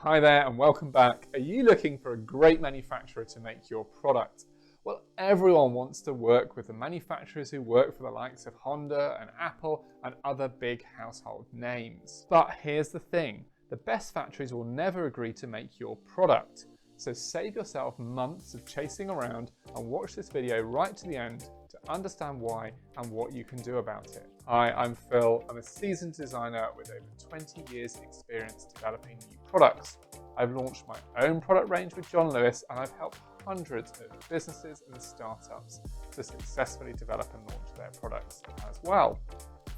Hi there and welcome back. Are you looking for a great manufacturer to make your product? Well, everyone wants to work with the manufacturers who work for the likes of Honda and Apple and other big household names. But here's the thing, the best factories will never agree to make your product. So save yourself months of chasing around and watch this video right to the end to understand why and what you can do about it. Hi, I'm Phil. I'm a seasoned designer with over 20 years experience developing new products. I've launched my own product range with John Lewis and I've helped hundreds of businesses and startups to successfully develop and launch their products as well.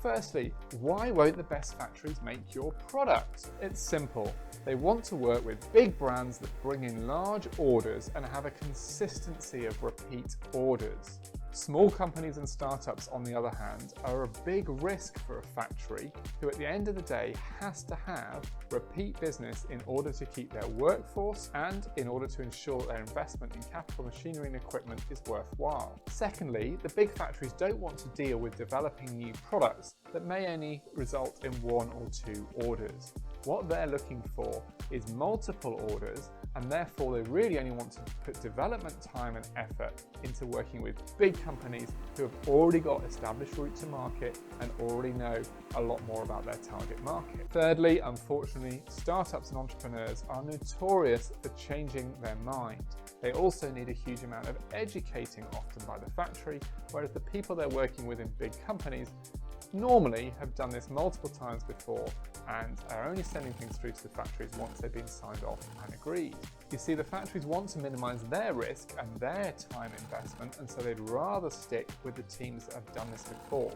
Firstly, why won't the best factories make your product? It's simple. They want to work with big brands that bring in large orders and have a consistency of repeat orders. Small companies and startups, on the other hand, are a big risk for a factory who at the end of the day has to have repeat business in order to keep their workforce and in order to ensure their investment in capital machinery and equipment is worthwhile. Secondly, the big factories don't want to deal with developing new products that may only result in one or two orders. What they're looking for is multiple orders, and therefore they really only want to put development time and effort into working with big companies who have already got established route to market and already know a lot more about their target market. Thirdly, unfortunately, startups and entrepreneurs are notorious for changing their mind. They also need a huge amount of educating often by the factory, whereas the people they're working with in big companies normally have done this multiple times before and are only sending things through to the factories once they've been signed off and agreed. You see, the factories want to minimize their risk and their time investment, and so they'd rather stick with the teams that have done this before.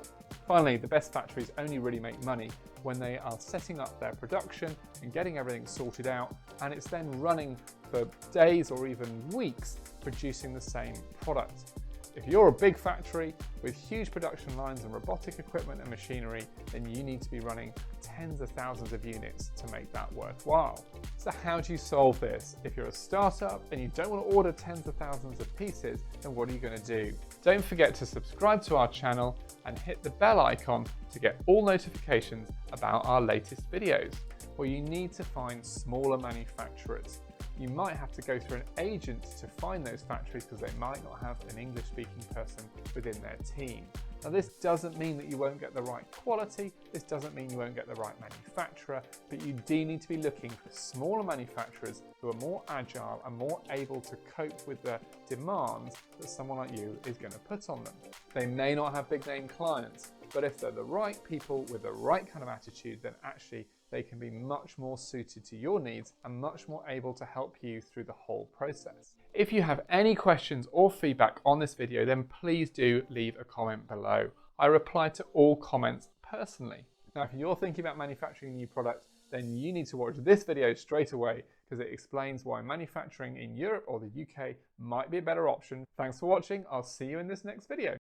Finally, the best factories only really make money when they are setting up their production and getting everything sorted out, and it's then running for days or even weeks producing the same product. If you're a big factory with huge production lines and robotic equipment and machinery, then you need to be running tens of thousands of units to make that worthwhile. So how do you solve this? If you're a startup and you don't want to order tens of thousands of pieces, then what are you going to do? Don't forget to subscribe to our channel and hit the bell icon to get all notifications about our latest videos. Well, you need to find smaller manufacturers. You might have to go through an agent to find those factories because they might not have an English-speaking person within their team. Now, this doesn't mean that you won't get the right quality, this doesn't mean you won't get the right manufacturer, but you do need to be looking for smaller manufacturers who are more agile and more able to cope with the demands that someone like you is going to put on them. They may not have big-name clients, but if they're the right people with the right kind of attitude, then actually they can be much more suited to your needs and much more able to help you through the whole process. If you have any questions or feedback on this video, then please do leave a comment below. I reply to all comments personally. Now, if you're thinking about manufacturing a new product, then you need to watch this video straight away because it explains why manufacturing in Europe or the UK might be a better option. Thanks for watching. I'll see you in this next video.